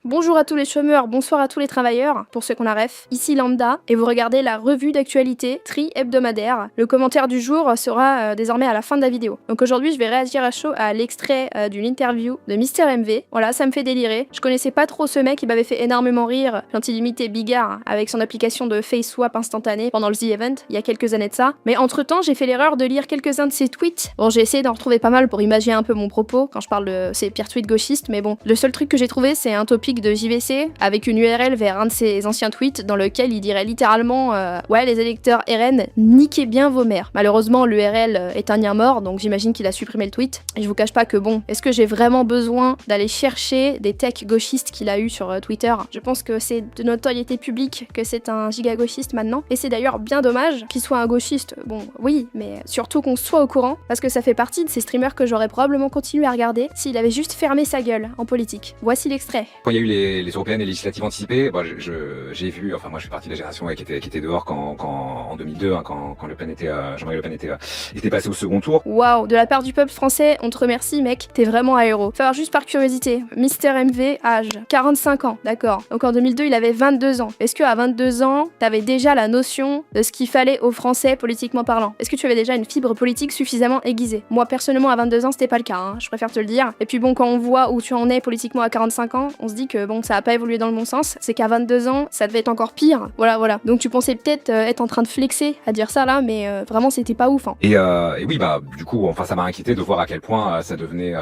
Bonjour à tous les chômeurs, bonsoir à tous les travailleurs, pour ceux qu'on a ref. Ici Lambda, et vous regardez la revue d'actualité tri hebdomadaire. Le commentaire du jour sera désormais à la fin de la vidéo. Donc aujourd'hui, je vais réagir à chaud à l'extrait d'une interview de Mister MV. Voilà, ça me fait délirer. Je connaissais pas trop ce mec, il m'avait fait énormément rire quand il imitait Bigard avec son application de face swap instantané pendant le The Event, il y a quelques années de ça. Mais entre-temps, j'ai fait l'erreur de lire quelques-uns de ses tweets. Bon, j'ai essayé d'en retrouver pas mal pour imaginer un peu mon propos quand je parle de ces pires tweets gauchistes, mais bon, le seul truc que j'ai trouvé, c'est un topic de JVC avec une URL vers un de ses anciens tweets dans lequel il dirait littéralement ouais, les électeurs RN, niquez bien vos mères. Malheureusement, l'URL est un lien mort, donc j'imagine qu'il a supprimé le tweet. Et je vous cache pas que bon, est-ce que j'ai vraiment besoin d'aller chercher des techs gauchistes qu'il a eu sur Twitter? Je pense que c'est de notoriété publique que c'est un giga gauchiste maintenant. Et c'est d'ailleurs bien dommage qu'il soit un gauchiste. Bon, oui, mais surtout qu'on soit au courant, parce que ça fait partie de ces streamers que j'aurais probablement continué à regarder s'il avait juste fermé sa gueule en politique. Voici l'extrait. Quand il y a eu les européennes et les législatives anticipées, bah, j'ai vu, enfin moi je fais partie de la génération qui était dehors quand en 2002, hein, quand Le Pen était, Jean-Marie Le Pen était passé au second tour. Waouh, de la part du peuple français, on te remercie mec, t'es vraiment un héros. Enfin, juste par curiosité, Mister MV, âge 45 ans, d'accord. Donc en 2002, il avait 22 ans. Est-ce qu'à 22 ans, t'avais déjà la notion de ce qu'il fallait aux Français politiquement parlant? Est-ce que tu avais déjà une fibre politique suffisamment aiguisée? Moi personnellement, à 22 ans, c'était pas le cas, hein, je préfère te le dire. Et puis bon, quand on voit où tu en es politiquement à 45 ans, on se dit que bon, ça a pas évolué dans le bon sens. C'est qu'à 22 ans, ça devait être encore pire. Voilà. Donc tu pensais peut-être être en train de flexer à dire ça là, mais vraiment c'était pas ouf. Hein. Et oui, bah du coup, enfin ça m'a inquiété de voir à quel point ça devenait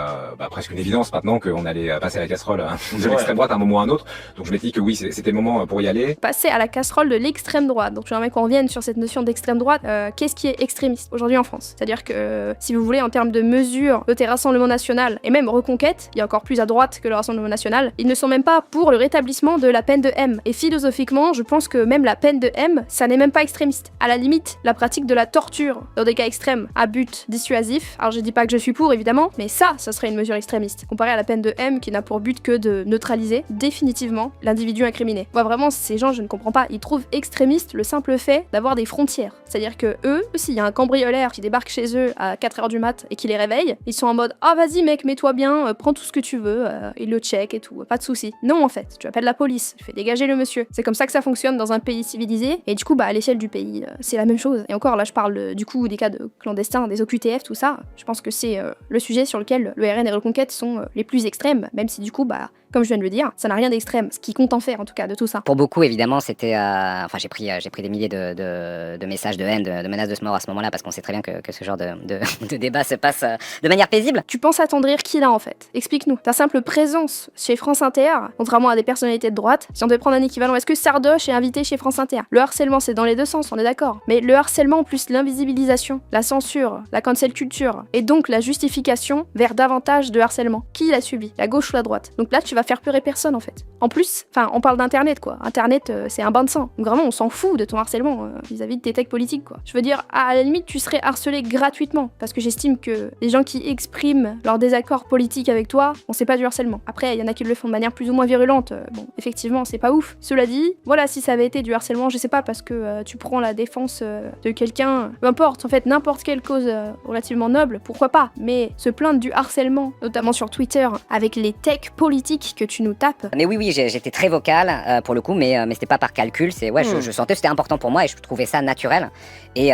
presque une évidence maintenant qu'on allait passer à la casserole de l'extrême droite à un moment ou à un autre. Donc je m'étais dit que oui, c'était le moment pour y aller. Passer à la casserole de l'extrême droite. Donc j'aimerais qu'on revienne sur cette notion d'extrême droite. Qu'est-ce qui est extrémiste aujourd'hui en France? C'est-à-dire que si vous voulez, en termes de mesures côté Rassemblement National et même Reconquête, il y a encore plus à droite que le Rassemblement National, ils ne sont même pas pour le rétablissement de la peine de M. Et philosophiquement, je pense que même la peine de M, ça n'est même pas extrémiste. À la limite, la pratique de la torture dans des cas extrêmes à but dissuasif, alors je dis pas que je suis pour évidemment, mais ça serait une mesure extrémiste, comparé à la peine de M qui n'a pour but que de neutraliser définitivement l'individu incriminé. Moi vraiment, ces gens, je ne comprends pas, ils trouvent extrémiste le simple fait d'avoir des frontières. C'est-à-dire que eux, s'il y a un cambrioleur qui débarque chez eux à 4h du mat et qui les réveille, ils sont en mode ah vas-y mec, mets-toi bien, prends tout ce que tu veux, ils le check et tout, pas de soucis. Non en fait, tu appelles la police, tu fais dégager le monsieur. C'est comme ça que ça fonctionne dans un pays civilisé, et du coup bah à l'échelle du pays, c'est la même chose. Et encore là je parle du coup des cas de clandestins, des OQTF, tout ça, je pense que c'est le sujet sur lequel le RN et Reconquête sont les plus extrêmes, même si du coup bah comme je viens de le dire, ça n'a rien d'extrême, ce qui compte en faire en tout cas de tout ça. Pour beaucoup évidemment c'était, enfin j'ai pris des milliers de messages de haine, de menaces de mort à ce moment-là, parce qu'on sait très bien que ce genre de débat se passe de manière paisible. Tu penses attendrir qui là en fait? Explique-nous. Ta simple présence chez France Inter, contrairement à des personnalités de droite, si on devait prendre un équivalent, est-ce que Sardoche est invité chez France Inter? Le harcèlement c'est dans les deux sens, on est d'accord. Mais le harcèlement plus l'invisibilisation, la censure, la cancel culture, et donc la justification vers davantage de harcèlement. Qui l'a subi? La gauche ou la droite? Donc là tu vas faire pleurer personne en fait. En plus, enfin on parle d'internet quoi. Internet c'est un bain de sang. Donc vraiment on s'en fout de ton harcèlement vis-à-vis de tes techs politiques quoi. Je veux dire, à la limite tu serais harcelé gratuitement, parce que j'estime que les gens qui expriment leur désaccord politique avec toi, on sait pas du harcèlement. Après il y en a qui le font de manière plus ou moins virulente, bon effectivement c'est pas ouf. Cela dit, voilà, si ça avait été du harcèlement, je sais pas, parce que tu prends la défense de quelqu'un, peu importe, en fait n'importe quelle cause relativement noble, pourquoi pas, mais se plaindre du harcèlement, notamment sur Twitter, avec les techs politiques que tu nous tapes. Mais oui, j'étais très vocal pour le coup, mais c'était pas par calcul, c'est ouais, je sentais que c'était important pour moi et je trouvais ça naturel. Et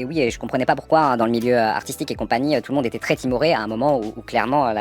oui, et je comprenais pas pourquoi hein, dans le milieu artistique et compagnie, tout le monde était très timoré à un moment où clairement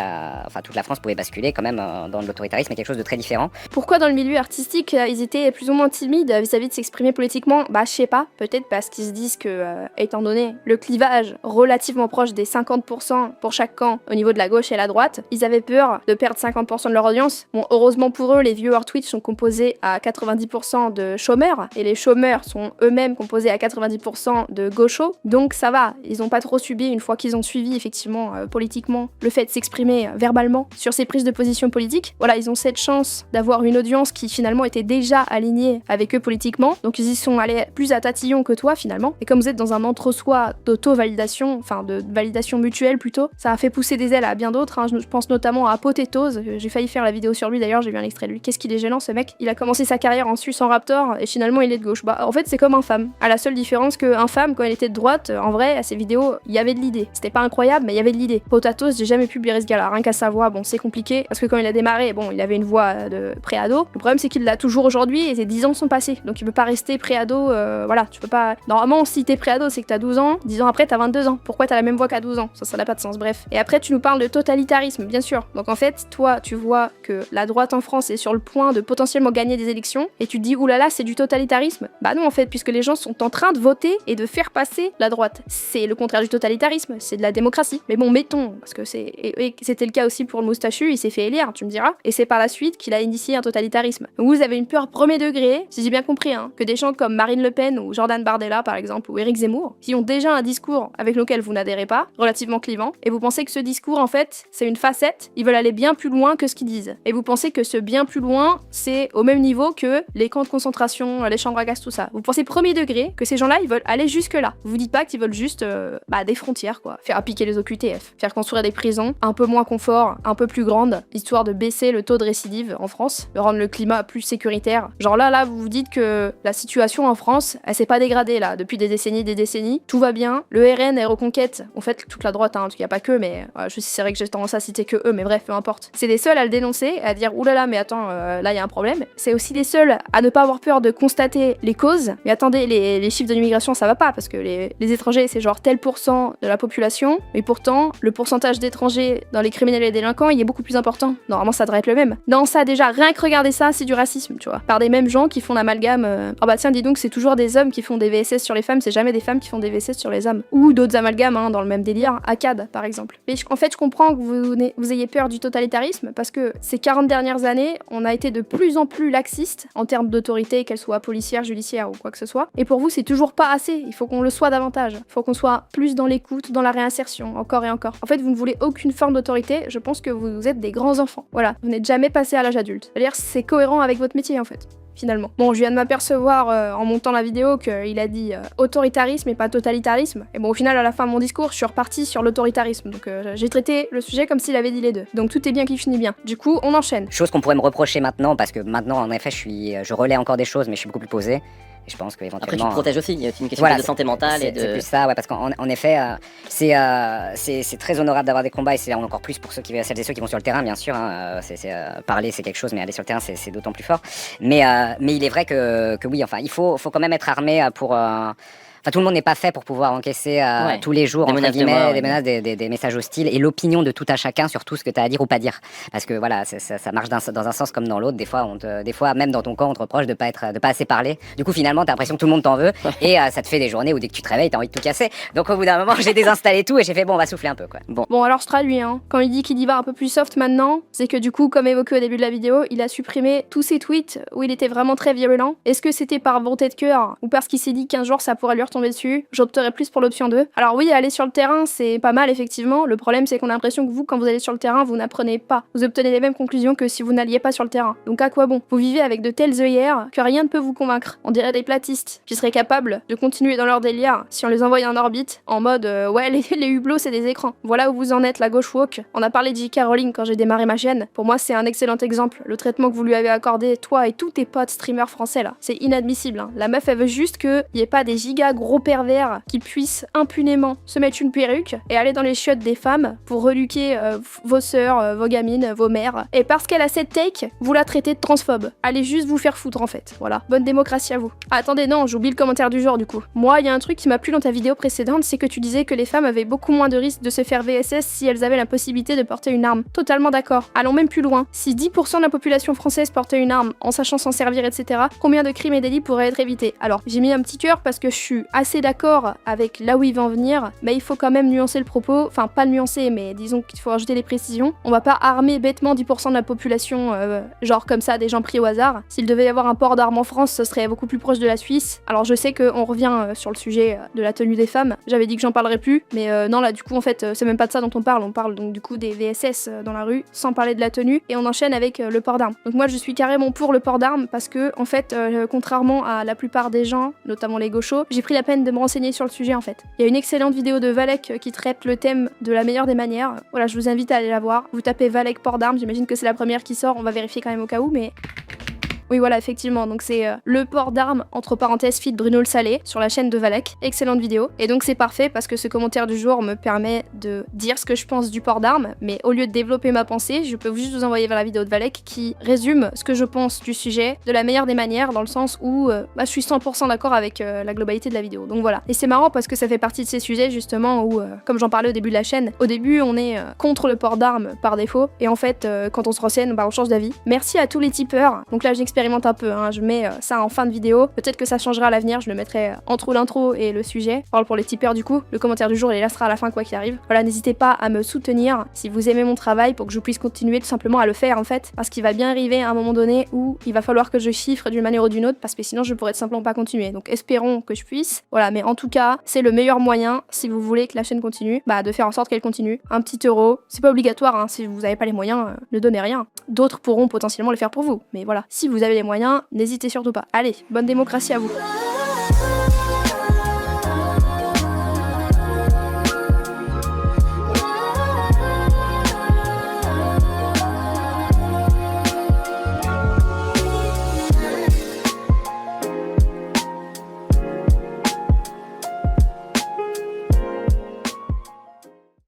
toute la France pouvait basculer quand même dans l'autoritarisme et quelque chose de très différent. Pourquoi dans le milieu artistique ils étaient plus ou moins timides vis-à-vis de s'exprimer politiquement? Bah je sais pas, peut-être parce qu'ils se disent que étant donné le clivage relativement proche des 50% pour chaque camp au niveau de la gauche et la droite, ils avaient peur de perdre 50% de leur audience. Bon, heureusement pour eux, les viewers Twitch sont composés à 90% de chômeurs, et les chômeurs sont eux-mêmes composés à 90% de gauchos, donc ça va, ils ont pas trop subi une fois qu'ils ont suivi effectivement politiquement le fait de s'exprimer verbalement sur ces prises de position politiques. Voilà, ils ont cette chance d'avoir une audience qui finalement était déjà alignée avec eux politiquement, donc ils y sont allés plus à tatillon que toi finalement, et comme vous êtes dans un entre-soi d'auto-validation, enfin de validation mutuelle plutôt, ça a fait pousser des ailes à bien d'autres, hein. Je pense notamment à Potatoes, j'ai failli faire faire la vidéo sur lui d'ailleurs, j'ai vu un extrait de lui. Qu'est-ce qu'il est gênant ce mec. Il a commencé sa carrière en Suisse en Raptor et finalement il est de gauche. Bah en fait c'est comme un femme. À la seule différence qu'un femme quand elle était de droite, en vrai à ses vidéos il y avait de l'idée. C'était pas incroyable mais il y avait de l'idée. Potatoes, j'ai jamais pu blairer ce gars-là. Rien qu'à sa voix, bon c'est compliqué parce que quand il a démarré, bon il avait une voix de pré-ado. Le problème c'est qu'il l'a toujours aujourd'hui et ses 10 ans sont passés. Donc il peut pas rester pré-ado, voilà, tu peux pas. Normalement si t'es pré-ado c'est que t'as 12 ans, 10 ans après t'as 22 ans. Pourquoi t'as la même voix qu'à 12 ans? Ça n'a pas de sens, bref. Et après tu nous parles de totalitarisme, bien sûr. Donc en fait, toi tu vois que la droite en France est sur le point de potentiellement gagner des élections et tu te dis oulala c'est du totalitarisme. Bah non en fait, puisque les gens sont en train de voter et de faire passer la droite. C'est le contraire du totalitarisme, c'est de la démocratie. Mais bon, mettons, parce que c'était le cas aussi pour le moustachu, il s'est fait élire, tu me diras. Et c'est par la suite qu'il a initié un totalitarisme. Donc vous avez une peur premier degré, si j'ai bien compris, hein, que des gens comme Marine Le Pen ou Jordan Bardella par exemple, ou Éric Zemmour, qui ont déjà un discours avec lequel vous n'adhérez pas, relativement clivant, et vous pensez que ce discours en fait c'est une facette, ils veulent aller bien plus loin que ce qu'ils disent. Et vous pensez que ce bien plus loin c'est au même niveau que les camps de concentration, les chambres à gaz, tout ça. Vous pensez premier degré que ces gens-là ils veulent aller jusque là. Vous dites pas qu'ils veulent juste des frontières quoi, faire appliquer les OQTF, faire construire des prisons un peu moins confort, un peu plus grandes, histoire de baisser le taux de récidive en France, de rendre le climat plus sécuritaire. Genre là vous vous dites que la situation en France elle s'est pas dégradée là depuis des décennies, tout va bien, le RN est reconquête, en fait toute la droite, hein, parce qu'il y a pas que, mais je sais c'est vrai que j'ai tendance à citer que eux, mais bref, peu importe. C'est les seuls à le dénoncer, à dire oulala mais attends, là il y a un problème. C'est aussi les seuls à ne pas avoir peur de constater les causes. Mais attendez, les chiffres de l'immigration ça va pas, parce que les étrangers c'est genre tel % de la population, mais pourtant le pourcentage d'étrangers dans les criminels et délinquants il est beaucoup plus important. Normalement ça devrait être le même. Non, ça déjà, rien que regarder ça, c'est du racisme, tu vois. Par des mêmes gens qui font l'amalgame, oh bah tiens dis donc c'est toujours des hommes qui font des VSS sur les femmes, c'est jamais des femmes qui font des VSS sur les hommes. Ou d'autres amalgames hein, dans le même délire, ACAD par exemple. Mais en fait je comprends que vous ayez peur du totalitarisme, parce que ces 40 dernières années, on a été de plus en plus laxiste en termes d'autorité, qu'elle soit policière, judiciaire ou quoi que ce soit. Et pour vous c'est toujours pas assez, il faut qu'on le soit davantage. Il faut qu'on soit plus dans l'écoute, dans la réinsertion, encore et encore. En fait vous ne voulez aucune forme d'autorité, je pense que vous êtes des grands enfants. Voilà, vous n'êtes jamais passé à l'âge adulte. C'est-à-dire c'est cohérent avec votre métier en fait. Finalement. Bon, je viens de m'apercevoir en montant la vidéo qu'il a dit autoritarisme et pas totalitarisme. Et bon, au final, à la fin de mon discours, je suis repartie sur l'autoritarisme. Donc j'ai traité le sujet comme s'il avait dit les deux. Donc tout est bien qui finit bien. Du coup, on enchaîne. Chose qu'on pourrait me reprocher maintenant, parce que maintenant, en effet, je relais encore des choses, mais je suis beaucoup plus posé. Et je pense qu'éventuellement... Après, tu te protèges aussi, c'est une question de santé mentale et de... C'est plus ça, ouais, parce qu'en effet, c'est très honorable d'avoir des combats, et c'est encore plus pour celles et ceux qui vont sur le terrain, bien sûr. Hein, parler, c'est quelque chose, mais aller sur le terrain, c'est d'autant plus fort. Mais il est vrai que oui, enfin, il faut quand même être armé pour... Enfin, tout le monde n'est pas fait pour pouvoir encaisser tous les jours, des menaces, des messages hostiles, et l'opinion de tout à chacun sur tout ce que tu as à dire ou pas dire. Parce que voilà, ça marche dans un sens comme dans l'autre. Des fois, même dans ton camp, on te reproche de pas assez parler. Du coup, finalement, t'as l'impression que tout le monde t'en veut, et ça te fait des journées où dès que tu te réveilles, t'as envie de tout casser. Donc au bout d'un moment, j'ai désinstallé tout et j'ai fait bon, on va souffler un peu, quoi. Bon alors je traduis, hein. Quand il dit qu'il y va un peu plus soft maintenant, c'est que du coup, comme évoqué au début de la vidéo, il a supprimé tous ses tweets où il était vraiment très virulent. Est-ce que c'était par volonté de cœur ou parce qu'il s'est dit qu'un jour ça pourrait lui retomber dessus? J'opterais plus pour l'option 2. Alors oui, aller sur le terrain, c'est pas mal effectivement. Le problème, c'est qu'on a l'impression que vous, quand vous allez sur le terrain, vous n'apprenez pas. Vous obtenez les mêmes conclusions que si vous n'alliez pas sur le terrain. Donc à quoi bon? Vous vivez avec de telles œillères que rien ne peut vous convaincre. On dirait des platistes qui seraient capables de continuer dans leur délire si on les envoyait en orbite en mode ouais, les hublots c'est des écrans. Voilà où vous en êtes, la gauche woke. On a parlé de J.K. Rowling quand j'ai démarré ma chaîne. Pour moi, c'est un excellent exemple. Le traitement que vous lui avez accordé, toi et tous tes potes streamers français là, c'est inadmissible. Hein. La meuf, elle veut juste qu'il y ait pas des gigas gros pervers qui puissent impunément se mettre une perruque et aller dans les chiottes des femmes pour reluquer vos sœurs, vos gamines, vos mères. Et parce qu'elle a cette take, vous la traitez de transphobe. Allez juste vous faire foutre en fait. Voilà. Bonne démocratie à vous. Ah, attendez, non, j'oublie le commentaire du jour du coup. Moi, il y a un truc qui m'a plu dans ta vidéo précédente, c'est que tu disais que les femmes avaient beaucoup moins de risques de se faire VSS si elles avaient la possibilité de porter une arme. Totalement d'accord. Allons même plus loin. Si 10% de la population française portait une arme en sachant s'en servir, etc., combien de crimes et délits pourraient être évités? Alors, j'ai mis un petit cœur parce que je suis assez d'accord avec là où il va en venir, mais il faut quand même nuancer le propos. Enfin, pas le nuancer, mais disons qu'il faut rajouter des précisions. On va pas armer bêtement 10% de la population, genre comme ça, des gens pris au hasard. S'il devait y avoir un port d'armes en France, ce serait beaucoup plus proche de la Suisse. Alors je sais qu'on revient sur le sujet de la tenue des femmes. J'avais dit que j'en parlerais plus, mais non, là du coup en fait c'est même pas de ça dont on parle. On parle donc du coup des VSS dans la rue, sans parler de la tenue, et on enchaîne avec le port d'armes. Donc moi je suis carrément pour le port d'armes parce que en fait contrairement à la plupart des gens, notamment les gauchos, j'ai pris la peine de me renseigner sur le sujet en fait. Il y a une excellente vidéo de Valek qui traite le thème de la meilleure des manières. Voilà, je vous invite à aller la voir. Vous tapez Valek port d'armes, j'imagine que c'est la première qui sort, on va vérifier quand même au cas où, mais... Oui voilà, effectivement, donc c'est le port d'armes, entre parenthèses, feat Bruno le Salé, sur la chaîne de Valek, excellente vidéo. Et donc c'est parfait parce que ce commentaire du jour me permet de dire ce que je pense du port d'armes, mais au lieu de développer ma pensée, je peux juste vous envoyer vers la vidéo de Valek qui résume ce que je pense du sujet de la meilleure des manières, dans le sens où je suis 100% d'accord avec la globalité de la vidéo. Donc voilà. Et c'est marrant parce que ça fait partie de ces sujets justement où, comme j'en parlais au début de la chaîne, au début on est contre le port d'armes par défaut, et en fait quand on se renseigne, on change d'avis. Merci à tous les tipeurs. Donc là j'expérimente un peu, hein. Je mets ça en fin de vidéo. Peut-être que ça changera à l'avenir, je le mettrai entre l'intro et le sujet. Je parle pour les tipeurs du coup. Le commentaire du jour il restera à la fin quoi qu'il arrive. Voilà, n'hésitez pas à me soutenir si vous aimez mon travail pour que je puisse continuer tout simplement à le faire en fait. Parce qu'il va bien arriver à un moment donné où il va falloir que je chiffre d'une manière ou d'une autre parce que sinon je pourrais tout simplement pas continuer. Donc espérons que je puisse. Voilà, mais en tout cas, c'est le meilleur moyen si vous voulez que la chaîne continue, de faire en sorte qu'elle continue. Un petit euro, c'est pas obligatoire, hein. Si vous avez pas les moyens, ne donnez rien. D'autres pourront potentiellement le faire pour vous. Mais voilà, si vous avez les moyens, n'hésitez surtout pas. Allez, bonne démocratie à vous.